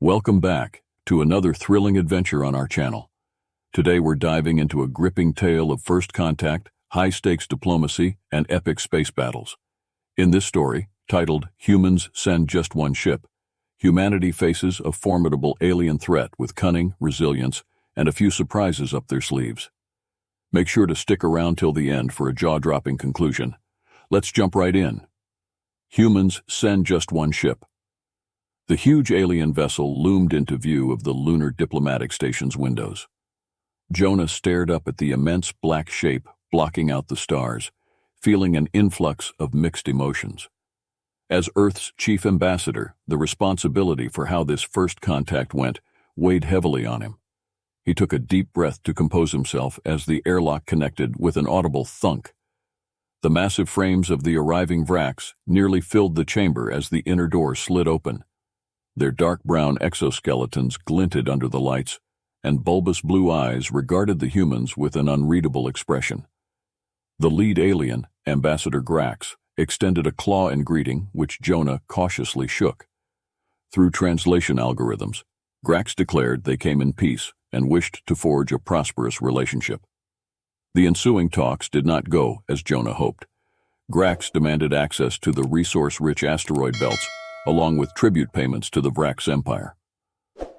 Welcome back to another thrilling adventure on our channel. Today we're diving into a gripping tale of first contact, high-stakes diplomacy, and epic space battles. In this story, titled Humans Send Just One Ship, humanity faces a formidable alien threat with cunning, resilience, and a few surprises up their sleeves. Make sure to stick around till the end for a jaw-dropping conclusion. Let's jump right in. Humans send just one ship. The huge alien vessel loomed into view of the lunar diplomatic station's windows. Jonah stared up at the immense black shape blocking out the stars, feeling an influx of mixed emotions. As Earth's chief ambassador, the responsibility for how this first contact went weighed heavily on him. He took a deep breath to compose himself as the airlock connected with an audible thunk. The massive frames of the arriving Vrax nearly filled the chamber as the inner door slid open. Their dark brown exoskeletons glinted under the lights, and bulbous blue eyes regarded the humans with an unreadable expression. The lead alien, Ambassador Grax, extended a claw in greeting which Jonah cautiously shook. Through translation algorithms, Grax declared they came in peace and wished to forge a prosperous relationship. The ensuing talks did not go as Jonah hoped. Grax demanded access to the resource-rich asteroid belts, along with tribute payments to the Vrax Empire.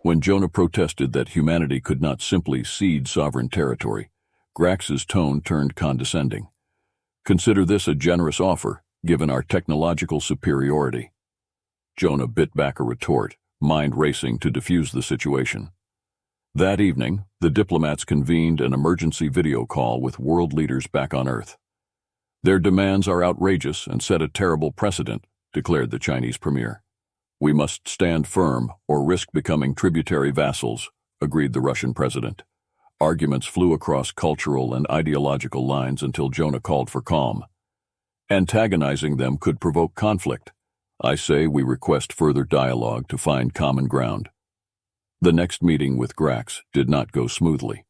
When Jonah protested that humanity could not simply cede sovereign territory, Grax's tone turned condescending. "Consider this a generous offer, given our technological superiority." Jonah bit back a retort, mind racing to defuse the situation. That evening, the diplomats convened an emergency video call with world leaders back on Earth. "Their demands are outrageous and set a terrible precedent," declared the Chinese premier. "We must stand firm or risk becoming tributary vassals," agreed the Russian president. Arguments flew across cultural and ideological lines until Jonah called for calm. "Antagonizing them could provoke conflict. I say we request further dialogue to find common ground." The next meeting with Grax did not go smoothly.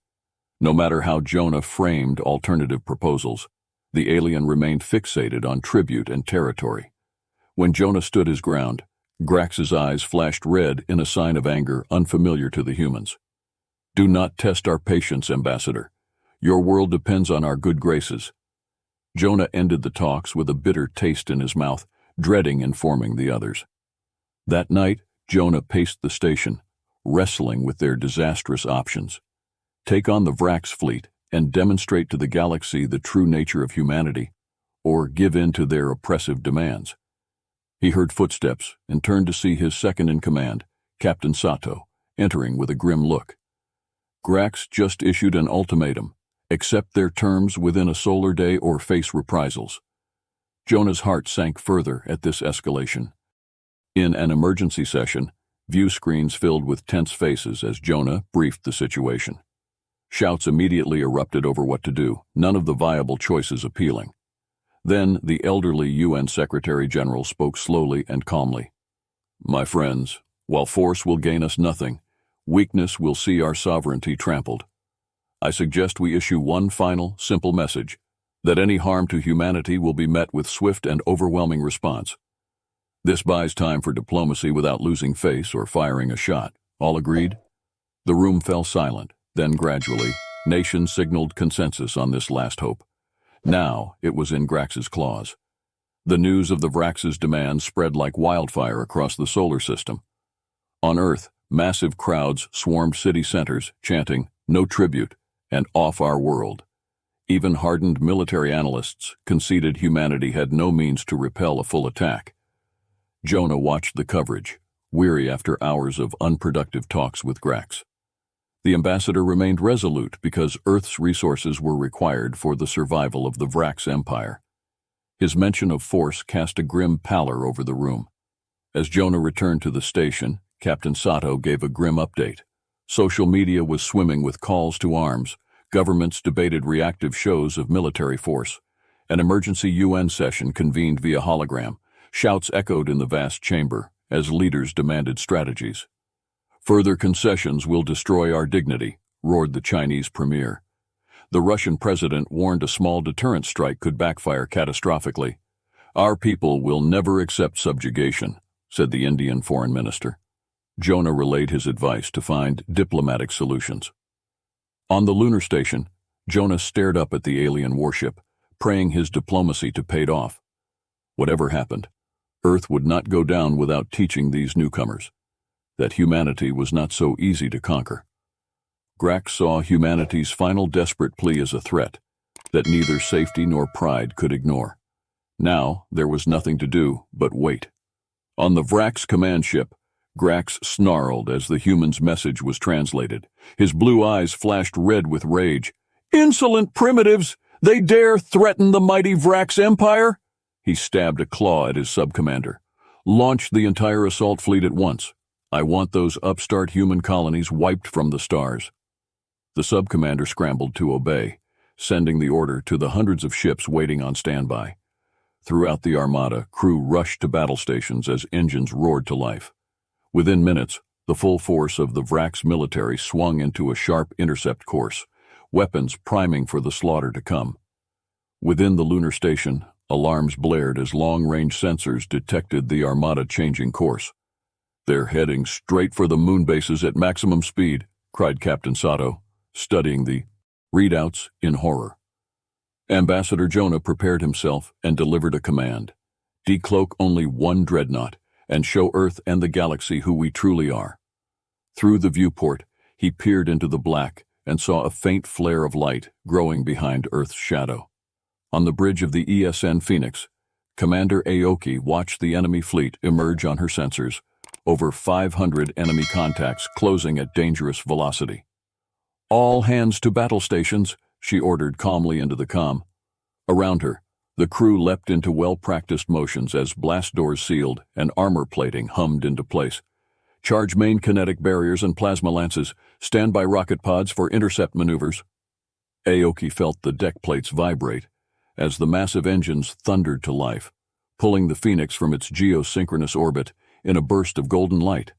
No matter how Jonah framed alternative proposals, the alien remained fixated on tribute and territory. When Jonah stood his ground, Grax's eyes flashed red in a sign of anger unfamiliar to the humans. "Do not test our patience, Ambassador. Your world depends on our good graces." Jonah ended the talks with a bitter taste in his mouth, dreading informing the others. That night, Jonah paced the station, wrestling with their disastrous options. Take on the Vrax fleet and demonstrate to the galaxy the true nature of humanity, or give in to their oppressive demands. He heard footsteps and turned to see his second-in-command, Captain Sato, entering with a grim look. Grax just issued an ultimatum: accept their terms within a solar day or face reprisals. Jonah's heart sank further at this escalation. In an emergency session, view screens filled with tense faces as Jonah briefed the situation. Shouts immediately erupted over what to do, none of the viable choices appealing. Then the elderly UN Secretary General spoke slowly and calmly. "My friends, while force will gain us nothing, weakness will see our sovereignty trampled. I suggest we issue one final, simple message, that any harm to humanity will be met with swift and overwhelming response. This buys time for diplomacy without losing face or firing a shot. All agreed?" The room fell silent. Then gradually, nations signaled consensus on this last hope. Now it was in Grax's claws. The news of the Vrax's demands spread like wildfire across the solar system. On Earth, massive crowds swarmed city centers, chanting, "No tribute," and "Off our world." Even hardened military analysts conceded humanity had no means to repel a full attack. Jonah watched the coverage, weary after hours of unproductive talks with Grax. The ambassador remained resolute because Earth's resources were required for the survival of the Vrax Empire. His mention of force cast a grim pallor over the room. As Jonah returned to the station, Captain Sato gave a grim update. Social media was swimming with calls to arms, governments debated reactive shows of military force. An emergency UN session convened via hologram. Shouts echoed in the vast chamber as leaders demanded strategies. "Further concessions will destroy our dignity," roared the Chinese premier. The Russian president warned a small deterrent strike could backfire catastrophically. "Our people will never accept subjugation," said the Indian foreign minister. Jonah relayed his advice to find diplomatic solutions. On the lunar station, Jonah stared up at the alien warship, praying his diplomacy to paid off. Whatever happened, Earth would not go down without teaching these newcomers that humanity was not so easy to conquer. Grax saw humanity's final desperate plea as a threat that neither safety nor pride could ignore. Now, there was nothing to do but wait. On the Vrax command ship, Grax snarled as the human's message was translated. His blue eyes flashed red with rage. "Insolent primitives! They dare threaten the mighty Vrax Empire?" He stabbed a claw at his subcommander. "Launch the entire assault fleet at once. I want those upstart human colonies wiped from the stars." The subcommander scrambled to obey, sending the order to the hundreds of ships waiting on standby. Throughout the armada, crew rushed to battle stations as engines roared to life. Within minutes, the full force of the Vrax military swung into a sharp intercept course, weapons priming for the slaughter to come. Within the lunar station, alarms blared as long-range sensors detected the armada changing course. "They're heading straight for the moon bases at maximum speed," cried Captain Sato, studying the readouts in horror. Ambassador Jonah prepared himself and delivered a command. "Decloak only one dreadnought and show Earth and the galaxy who we truly are." Through the viewport, he peered into the black and saw a faint flare of light growing behind Earth's shadow. On the bridge of the ESN Phoenix, Commander Aoki watched the enemy fleet emerge on her sensors, over 500 enemy contacts closing at dangerous velocity. "All hands to battle stations," she ordered calmly into the comm. Around her, the crew leapt into well-practiced motions as blast doors sealed and armor plating hummed into place. "Charge main kinetic barriers and plasma lances. Stand by rocket pods for intercept maneuvers." Aoki felt the deck plates vibrate as the massive engines thundered to life, pulling the Phoenix from its geosynchronous orbit in a burst of golden light.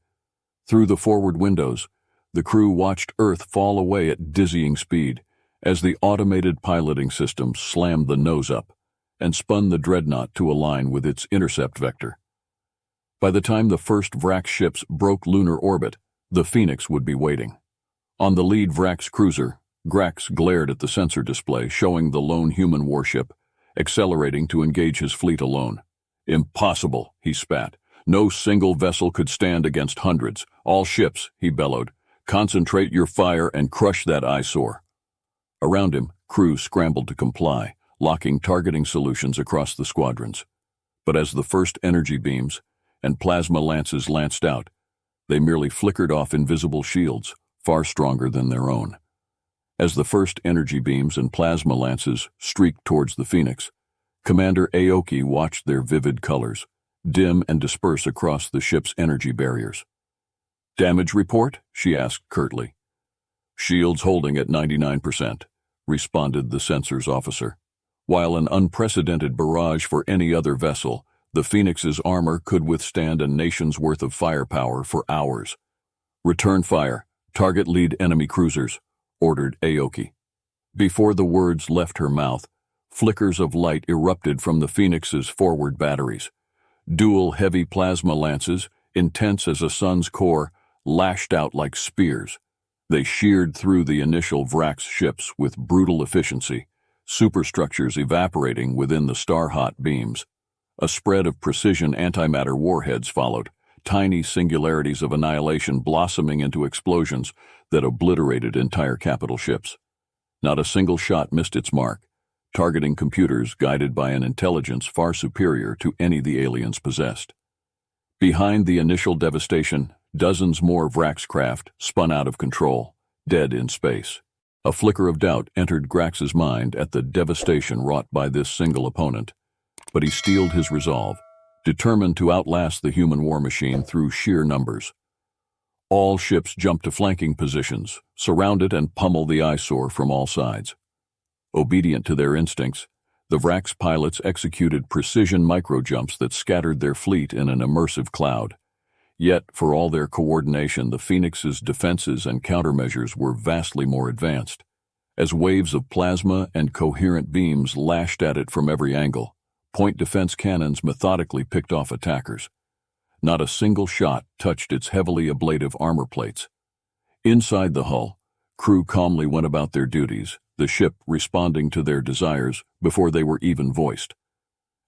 Through the forward windows, the crew watched Earth fall away at dizzying speed as the automated piloting system slammed the nose up and spun the dreadnought to align with its intercept vector. By the time the first Vrax ships broke lunar orbit, the Phoenix would be waiting. On the lead Vrax cruiser, Grax glared at the sensor display showing the lone human warship, accelerating to engage his fleet alone. "Impossible," he spat. "No single vessel could stand against hundreds. All ships," he bellowed. "Concentrate your fire and crush that eyesore." Around him, crew scrambled to comply, locking targeting solutions across the squadrons. But as the first energy beams and plasma lances lanced out, they merely flickered off invisible shields, far stronger than their own. As the first energy beams and plasma lances streaked towards the Phoenix, Commander Aoki watched their vivid colors dim and disperse across the ship's energy barriers. "Damage report?" she asked curtly. "Shields holding at 99%, responded the sensors officer. While an unprecedented barrage for any other vessel, the Phoenix's armor could withstand a nation's worth of firepower for hours. "Return fire. Target lead enemy cruisers," ordered Aoki. Before the words left her mouth, flickers of light erupted from the Phoenix's forward batteries. Dual heavy plasma lances, intense as a sun's core, lashed out like spears. They sheared through the initial Vrax ships with brutal efficiency, superstructures evaporating within the star-hot beams. A spread of precision antimatter warheads followed, tiny singularities of annihilation blossoming into explosions that obliterated entire capital ships. Not a single shot missed its mark, targeting computers guided by an intelligence far superior to any the aliens possessed. Behind the initial devastation, dozens more Vrax craft spun out of control, dead in space. A flicker of doubt entered Grax's mind at the devastation wrought by this single opponent, but he steeled his resolve, determined to outlast the human war machine through sheer numbers. All ships jumped to flanking positions, surround it and pummel the eyesore from all sides. Obedient to their instincts, the Vrax pilots executed precision micro-jumps that scattered their fleet in an immersive cloud. Yet, for all their coordination, the Phoenix's defenses and countermeasures were vastly more advanced. As waves of plasma and coherent beams lashed at it from every angle, point defense cannons methodically picked off attackers. Not a single shot touched its heavily ablative armor plates. Inside the hull, crew calmly went about their duties, the ship responding to their desires before they were even voiced.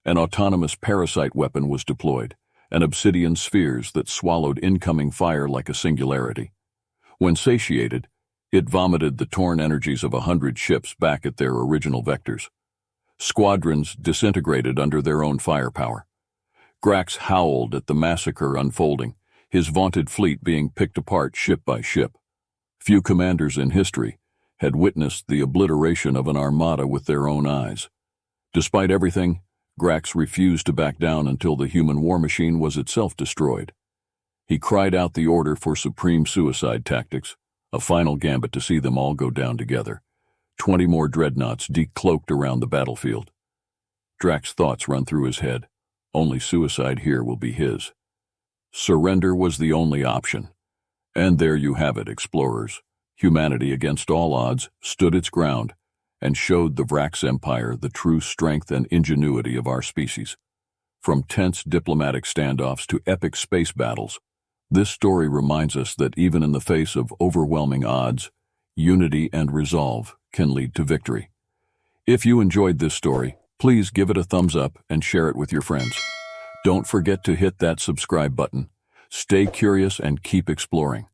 An autonomous parasite weapon was deployed, and obsidian spheres that swallowed incoming fire like a singularity. When satiated, it vomited the torn energies of 100 ships back at their original vectors. Squadrons disintegrated under their own firepower. Grax howled at the massacre unfolding, his vaunted fleet being picked apart ship by ship. Few commanders in history had witnessed the obliteration of an armada with their own eyes. Despite everything, Grax refused to back down until the human war machine was itself destroyed. He cried out the order for supreme suicide tactics, a final gambit to see them all go down together. 20 more dreadnoughts decloaked around the battlefield. Drax's thoughts run through his head. Only suicide here will be his. Surrender was the only option. And there you have it, explorers. Humanity, against all odds, stood its ground and showed the Vrax Empire the true strength and ingenuity of our species. From tense diplomatic standoffs to epic space battles, this story reminds us that even in the face of overwhelming odds, unity and resolve can lead to victory. If you enjoyed this story, please give it a thumbs up and share it with your friends. Don't forget to hit that subscribe button. Stay curious and keep exploring.